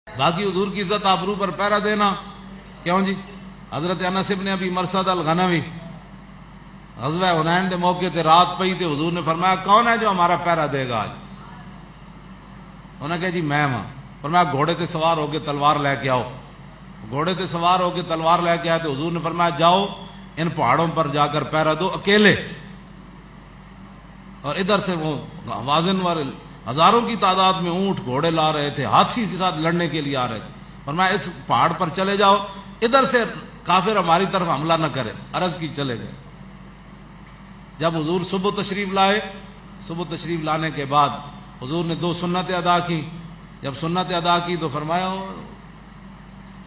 باقی حضور کی عزت آبرو پر پہرا دینا کیوں جی؟ حضرت انس بن ابی مرثد الغنوی غزوہ حنین کے موقع تے رات پئی تے حضور نے فرمایا کون ہے جو ہمارا پہرا دے گا آج؟ انہوں نے کہا جی میں ہاں۔ فرمایا گھوڑے تے سوار ہو کے تلوار لے کے آؤ۔ گھوڑے تے سوار ہو کے تلوار لے کے آئے تو حضور نے فرمایا جاؤ ان پہاڑوں پر جا کر پہرا دو اکیلے۔ اور ادھر سے وہ وازن والے ہزاروں کی تعداد میں اونٹ گھوڑے لا رہے تھے، ہاتھی کے ساتھ لڑنے کے لیے آ رہے تھے۔ فرمایا اس پہاڑ پر چلے جاؤ، ادھر سے کافر ہماری طرف حملہ نہ کرے۔ عرض کی چلے گئے۔ جب حضور صبح تشریف لائے، صبح تشریف لانے کے بعد حضور نے 2 سنتیں ادا کی۔ جب سنتیں ادا کی تو فرمایا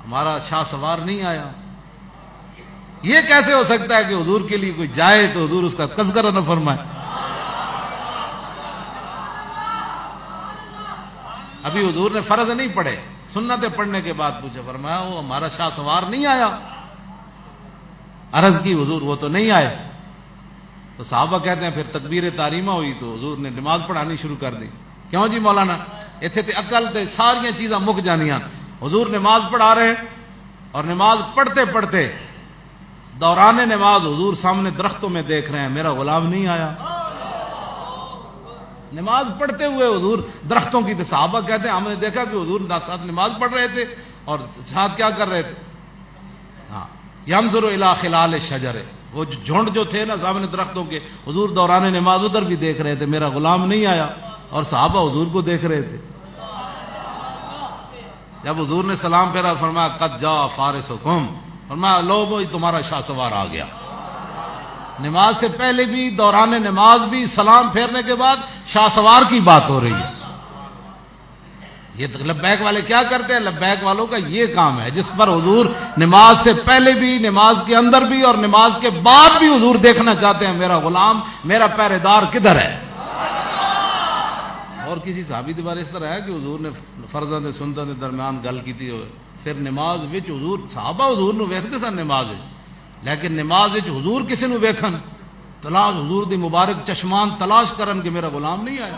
ہمارا شاہ سوار نہیں آیا۔ یہ کیسے ہو سکتا ہے کہ حضور کے لیے کوئی جائے تو حضور اس کا تذکرہ نہ فرمائے؟ ابھی حضور نے فرض نہیں پڑھے، سنتیں پڑھنے کے بعد پوچھا، فرمایا وہ ہمارا شاہ سوار نہیں آیا۔ عرض کی حضور وہ تو نہیں آئے۔ تو صحابہ کہتے ہیں پھر تکبیر تحریمہ ہوئی تو حضور نے نماز پڑھانی شروع کر دی۔ کیوں جی مولانا؟ اتنے تے عقل تے ساری چیزاں مک جانیاں۔ حضور نماز پڑھا رہے اور نماز پڑھتے پڑھتے دوران نماز حضور سامنے درختوں میں دیکھ رہے ہیں میرا غلام نہیں آیا۔ نماز پڑھتے ہوئے حضور درختوں کی، صحابہ کہتے ہیں ہم نے دیکھا کہ حضور ساتھ نماز پڑھ رہے تھے اور ساتھ کیا کر رہے تھے؟ ہاں ینظر الی خلال الشجر، وہ جھنڈ جو تھے نا سامنے درختوں کے، حضور دوران نماز ادھر بھی دیکھ رہے تھے میرا غلام نہیں آیا، اور صحابہ حضور کو دیکھ رہے تھے۔ جب حضور نے سلام پھیرا فرمایا قد جاء فارسکم، فرمایا لو وہ تمہارا شاہ سوار آ گیا۔ نماز سے پہلے بھی، دوران نماز بھی، سلام پھیرنے کے بعد شاہ سوار کی بات ہو رہی ہے۔ یہ لبیک والے کیا کرتے ہیں؟ لبیک والوں کا یہ کام ہے جس پر حضور نماز سے پہلے بھی، نماز کے اندر بھی اور نماز کے بعد بھی حضور دیکھنا چاہتے ہیں میرا غلام، میرا پہرے دار کدھر ہے۔ اور کسی صحابی کے بارے اس طرح ہے کہ حضور نے فرضاں تے سنتاں دے درمیان گل کیتی ہوئے، پھر نماز وچ حضور صحابہ حضور نو ویکھدے سن نماز وچ، لیکن نماز وچ حضور کسی نو ویکھن، تلاش حضور دی مبارک چشمان تلاش کرن کہ میرا غلام نہیں آیا۔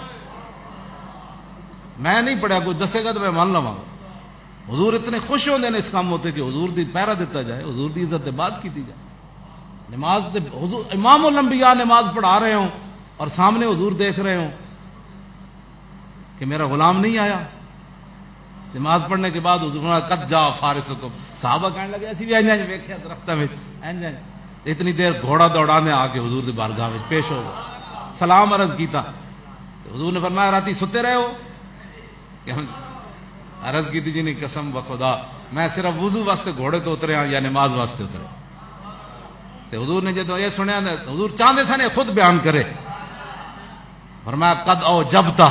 میں نہیں پڑھیا، کوئی دسے گا تو میں مان لواں گا۔ حضور اتنے خوش ہوندے نے اس کام ہوتے کہ حضور دی پہرا دیتا جائے، حضور دی عزت بات کیتی جائے۔ نماز تے حضور امام الانبیاء نماز پڑھا رہے ہوں اور سامنے حضور دیکھ رہے ہوں کہ میرا غلام نہیں آیا۔ نماز پڑھنے کے بعد حضور نے قد جاء فارسکم، صحابہ کہنے لگے اسی بھی انج ویکھیا درختاں وچ انج اتنی دیر گھوڑا دوڑانے آ کے حضور دی بارگاہ میں پیش ہو گئے، سلام عرض کیتا تو حضور نے فرمایا راتی ستے رہے ہو؟ عرض کی تھی جی نہیں قسم بخدا میں صرف وضو واسطے گھوڑے تو اترے ہاں یا نماز واسطے اترے۔ تو حضور نے جب یہ سنیا حضور چاہتے سن خود بیان کرے، فرمایا قد او جبتا،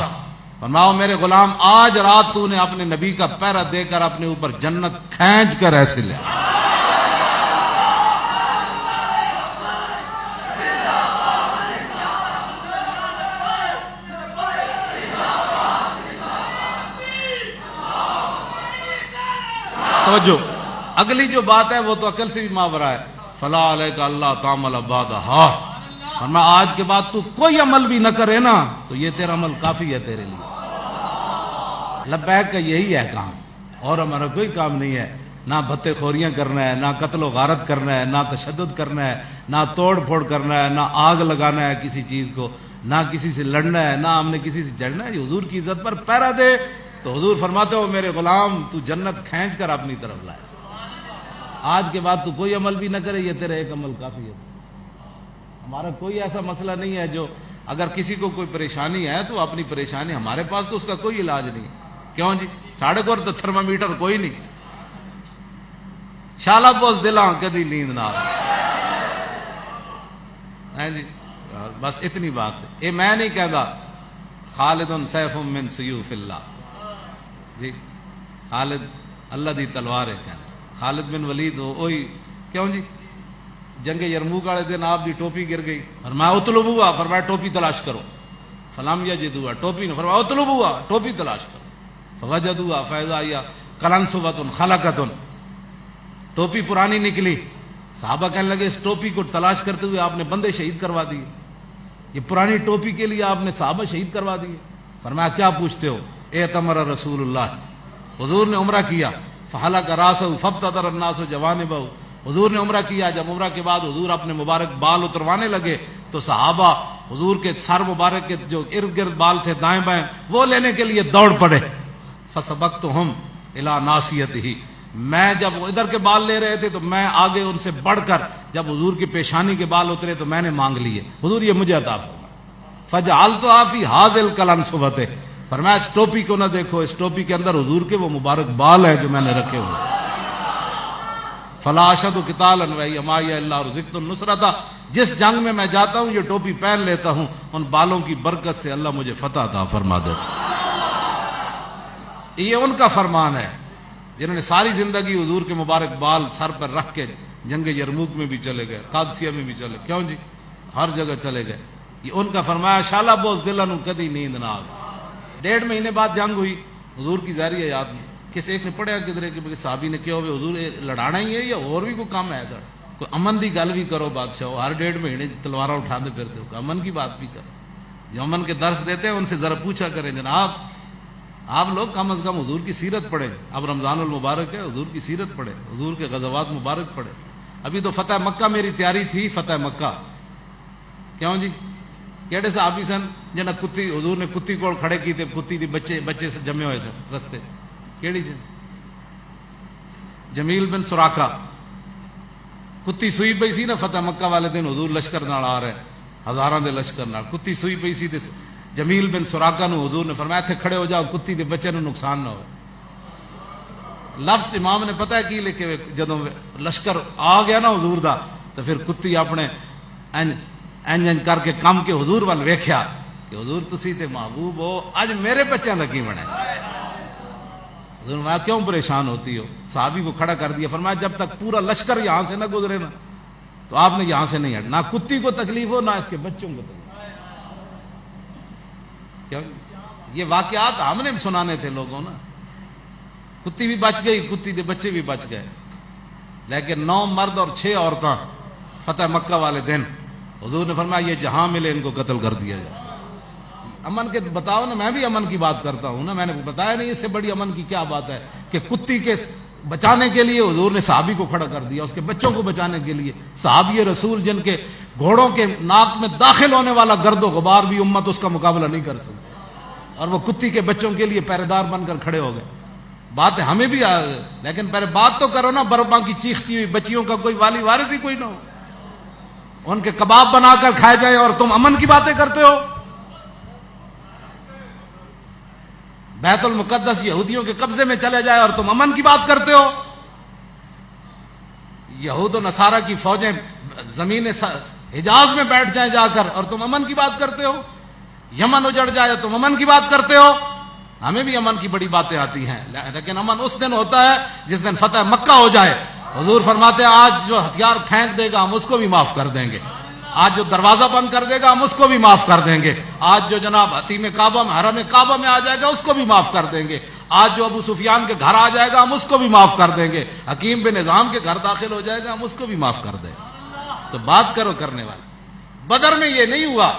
فرماؤ میرے غلام آج رات تو نے اپنے نبی کا پہرا دے کر اپنے اوپر جنت کھینچ کر ایسے لے۔ توجہ، اگلی جو بات ہے وہ تو عقل سے بھی ماورا ہے۔ فلا علیک اللہ تعمل بعدہا، فرمایا آج کے بعد تو کوئی عمل بھی نہ کرے نا تو یہ تیرا عمل کافی ہے تیرے لیے۔ لبیک کا یہی ہے کام، اور ہمارا کوئی کام نہیں ہے، نہ بھتے خوریاں کرنا ہے، نہ قتل و غارت کرنا ہے، نہ تشدد کرنا ہے، نہ توڑ پھوڑ کرنا ہے، نہ آگ لگانا ہے کسی چیز کو، نہ کسی سے لڑنا ہے، نہ ہم نے کسی سے جڑنا ہے۔ حضور کی عزت پر پہرا دے تو حضور فرماتے ہو میرے غلام تو جنت کھینچ کر اپنی طرف لائے، آج کے بعد تو کوئی عمل بھی نہ کرے، یہ تیرا ایک عمل کافی ہے۔ ہمارا کوئی ایسا مسئلہ نہیں ہے جو اگر کسی کو کوئی پریشانی ہے تو اپنی پریشانی، ہمارے پاس تو اس کا کوئی علاج نہیں۔ کیوں جی؟ ساڑھے کو تو تھرمامیٹر کوئی نہیں، شالا پوس دلاں کدی نیند نہ آئے جی، بس اتنی بات ہے۔ یہ میں نہیں کہتا خالد سیف من سیوف اللہ، جی خالد اللہ دی تلوار ہے، کہنا خالد بن ولید وہی۔ کیوں جی؟ جنگ یرموک والے دن آپ دی ٹوپی گر گئی، فرمایا اطلبوها، فرمایا ٹوپی تلاش کرو، فلم یجدوها، ٹوپی نے فرمایا اطلبوها، ٹوپی تلاش کرو، فوجدوها فاذا هي قلنسوۃ خلقۃ، ٹوپی پرانی نکلی۔ صحابہ کہنے لگے اس ٹوپی کو تلاش کرتے ہوئے آپ نے بندے شہید کروا دیے، یہ پرانی ٹوپی کے لیے آپ نے صحابہ شہید کروا دیے۔ فرمایا کیا پوچھتے ہو؟ اعتمر رسول اللہ، حضور نے عمرہ کیا، فحلق راسہ فابتدر الناس جوانبہ، حضور نے عمرہ کیا، جب عمرہ کے بعد حضور اپنے مبارک بال اتروانے لگے تو صحابہ حضور کے سر مبارک کے جو ارد گرد بال تھے دائیں بائیں وہ لینے کے لیے دوڑ پڑے. فسبقتہم الی ناصیتہ، میں جب وہ ادھر کے بال لے رہے تھے تو میں آگے ان سے بڑھ کر جب حضور کی پیشانی کے بال اترے تو میں نے مانگ لیے، حضور یہ مجھے عطا فرمائے. فجعلتها فی ھذا القلنسوۃ، فرمایا اس ٹوپی کو نہ دیکھو، اس ٹوپی کے اندر حضور کے وہ مبارک بال ہیں جو میں نے رکھے ہوئے. فلا اشد قتالا وہی معی الا رزقت النصرۃ، جس جنگ میں جاتا ہوں یہ ٹوپی پہن لیتا ہوں، ان بالوں کی برکت سے اللہ مجھے فتح عطا فرما دیتا. یہ ان کا فرمان ہے جنہوں نے ساری زندگی حضور کے مبارک بال سر پر رکھ کے جنگ یرموک میں بھی چلے گئے، قادسیہ میں بھی چلے، کیوں جی ہر جگہ چلے گئے. یہ ان کا فرمایا شالا بوز دلن کدی نیند نہ آ. 1.5 مہینے بعد جنگ ہوئی، حضور کی ظاہری یاد نہیں، کسی ایک نے پڑھیا کدھر کہ صحابی نے کیا ہوئے حضور لڑانا ہی ہے یا اور بھی کوئی کام ہے سر، کوئی امن دی گل بھی کرو بادشاہ، ہر 1.5 مہینے تلواریں اٹھاتے پھرتے ہو، امن کی بات بھی کرو. جو امن کے درس دیتے ہیں ان سے ذرا پوچھا کریں جناب آپ لوگ کم از کم حضور کی سیرت پڑھیں. اب رمضان المبارک ہے، حضور کی سیرت پڑھیں، حضور کے غزوات مبارک پڑھیں. ابھی تو فتح مکہ میری تیاری تھی، فتح مکہ کیوں جی کیڑے صحابی سن جنہیں کتی حضور نے کتی کول کھڑے کی تھے، کتی دی بچے سے جمے ہوئے سن رستے، کیڑی سے جمیل بن سراقہ، کتی سوئی پئی سی نا فتح مکہ والے دن حضور لشکر نال آ رہے ہزاراں دے لشکر نال، کتی سوئی پئی سی تے جمیل بن سراقہ نو حضور نے فرمایا تھے کھڑے ہو جاؤ کتی دے بچے نو نقصان نہ ہو. لفظ امام نے پتہ ہے کی لکھے، جدوں لشکر آ گیا نا حضور دا تو پھر کتی اپنے انج کر کے کم کے حضور وال ویکھیا کہ حضور تسی تے محبوب ہو، اج میرے بچوں دا کی بنے. حضور نے کیوں پریشان ہوتی ہو؟ صحابی کو کھڑا کر دیا، فرمایا جب تک پورا لشکر یہاں سے نہ گزرے نا تو آپ نے یہاں سے نہیں ہٹ، نہ کتی کو تکلیف ہو نہ اس کے بچوں کو تکلیف. کیا یہ واقعات ہم نے سنانے تھے لوگوں نا. کتی بھی بچ گئی، کتی کے بچے بھی بچ گئے، لیکن 9 مرد اور 6 عورتیں فتح مکہ والے دن حضور نے فرمایا یہ جہاں ملے ان کو قتل کر دیا جائے. امن کے بتاؤ نا، میں بھی امن کی بات کرتا ہوں نا، میں نے بتایا نہیں اس سے بڑی امن کی کیا بات ہے کہ کتی کے بچانے کے لیے حضور نے صحابی کو کھڑا کر دیا، اس کے بچوں کو بچانے کے لیے. صحابی رسول جن کے گھوڑوں کے ناک میں داخل ہونے والا گرد و غبار بھی امت اس کا مقابلہ نہیں کر سکتی، اور وہ کتی کے بچوں کے لیے پہرے دار بن کر کھڑے ہو گئے. بات ہے ہمیں بھی لیکن پہلے بات تو کرو نا، برباں کی چیختی ہوئی بچیوں کا کوئی والی وارث ہی کوئی نہ ہو، ان کے کباب بنا کر کھائے جائے اور تم امن کی باتیں کرتے ہو. بیت المقدس یہودیوں کے قبضے میں چلے جائے اور تم امن کی بات کرتے ہو. یہود و نصارہ کی فوجیں زمین حجاز میں بیٹھ جائیں جا کر اور تم امن کی بات کرتے ہو. یمن اجڑ جائے تم امن کی بات کرتے ہو. ہمیں بھی امن کی بڑی باتیں آتی ہیں، لیکن امن اس دن ہوتا ہے جس دن فتح مکہ ہو جائے. حضور فرماتے ہیں آج جو ہتھیار پھینک دے گا ہم اس کو بھی معاف کر دیں گے، آج جو دروازہ بند کر دے گا ہم اس کو بھی معاف کر دیں گے، آج جو جناب حتیم کعبہ میں حرم کعبہ میں آ جائے گا اس کو بھی معاف کر دیں گے، آج جو ابو سفیان کے گھر آ جائے گا ہم اس کو بھی معاف کر دیں گے، حکیم بن نظام کے گھر داخل ہو جائے گا ہم اس کو بھی معاف کر دیں گے. تو بات کرو کرنے والے. بدر میں یہ نہیں ہوا،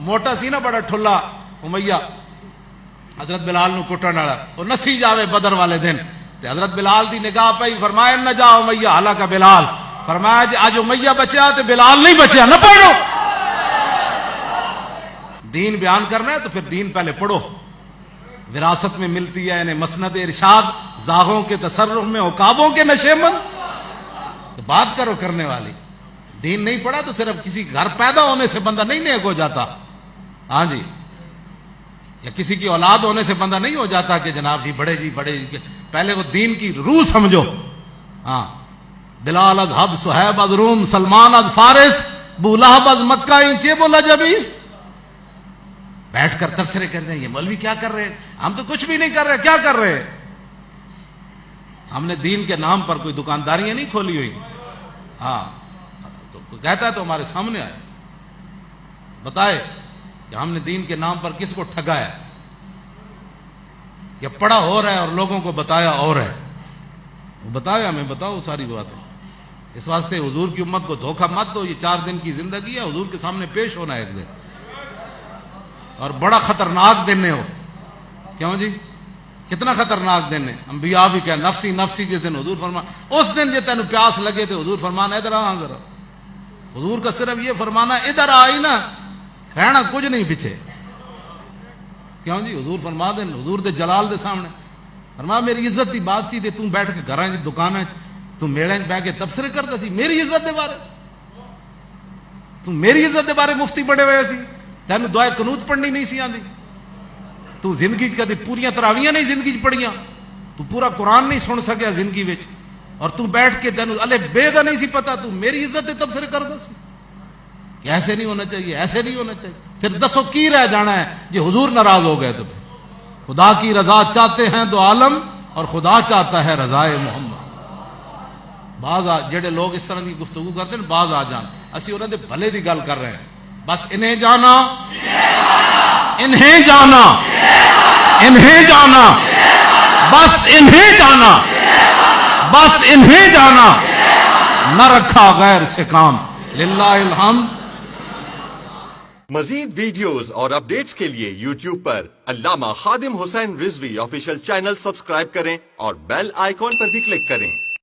موٹا سی نا بڑا ٹھلا امیہ حضرت بلال نو کٹن والا، وہ نسی جاوے بدر والے دن تے حضرت بلال دی نگاہ پئی، فرمایا نہ جا امیہ ہلاکا بلال. فرمایا جی آج امیہ بچیا تے بلال نہیں بچیا، نہ پڑھو. دین بیان کرنا ہے تو پھر دین پہلے پڑھو. وراثت میں ملتی ہے انہیں مسند ارشاد، زاغوں کے تصرف میں عقابوں کے نشیمن. تو بات کرو کرنے والی. دین نہیں پڑھا تو صرف کسی گھر پیدا ہونے سے بندہ نہیں نیک ہو جاتا، ہاں جی، یا کسی کی اولاد ہونے سے بندہ نہیں ہو جاتا کہ جناب جی بڑے جی بڑے جی. پہلے وہ دین کی روح سمجھو. ہاں، بلال از حب، صہیب از روم، سلمان از فارس، ابو لہب از مکہ، انچے بولا جبیس. بیٹھ کر تبصرے کر رہے ہیں یہ مولوی کیا کر رہے ہیں، ہم تو کچھ بھی نہیں کر رہے. کیا کر رہے ہیں؟ ہم نے دین کے نام پر کوئی دکانداریاں نہیں کھولی ہوئی. ہاں، تو کہتا ہے تو ہمارے سامنے آئے بتائے کہ ہم نے دین کے نام پر کس کو ٹھگا ہے. یا پڑھا ہو رہا ہے اور لوگوں کو بتایا اور ہے. وہ بتایا ہمیں، بتاؤ ساری باتیں. اس واسطے حضور کی امت کو دھوکہ مت دو. یہ 4 دن کی زندگی ہے، حضور کے سامنے پیش ہونا ہے ایک دن، اور بڑا خطرناک دن ہو. کیوں جی؟ کتنا خطرناک دن ہے. انبیاء بھی کہ نفسی نفسی جس دن حضور فرمان اس دن جے تینوں پیاس لگے تو حضور فرمانا ادھر آ ذرا. حضور کا صرف یہ فرمانا ادھر آئی نا رہنا کچھ نہیں پیچھے. کیوں جی حضور فرما دین حضور دے جلال دے سامنے فرما میری عزت دی بات سی تے توں بیٹھ کے گھراں وچ دکاناں وچ توں میڑے وچ بیٹھ کے تبصرے کردا سی میری عزت دے بارے. توں میری عزت دے بارے مفتی بڑے ہوئے سی تینوں دعائے قنوت پڑھنی نہیں سی آندی. تو زندگی کدی پوریاں تراویاں نہیں زندگی پڑھیاں. تو پورا قرآن نہیں سن سکیا زندگی وچ اور تو بیٹھ کے تینوں الے بے دا نہیں سی پتا تو میری عزت دے تبصرے کردا سی کہ ایسے نہیں ہونا چاہیے ایسے نہیں ہونا چاہیے. پھر دسو کی رہ جانا ہے جی حضور ناراض ہو گئے تو پھر خدا کی رضا چاہتے ہیں دو عالم اور خدا چاہتا ہے رضائے محمد. بعض جڑے لوگ اس طرح کی گفتگو کرتے ہیں بعض آ جان اسی انہوں نے بھلے دی گل کر رہے ہیں. بس انہیں جانا انہیں جانا انہیں جانا بس انہیں جانا بس انہیں جانا نہ رکھا غیر سے کام. للہ الحمد. مزید ویڈیوز اور اپڈیٹس کے لیے یوٹیوب پر علامہ Khadim Hussain Rizvi official channel subscribe کریں اور بیل آئیکن پر بھی کلک کریں.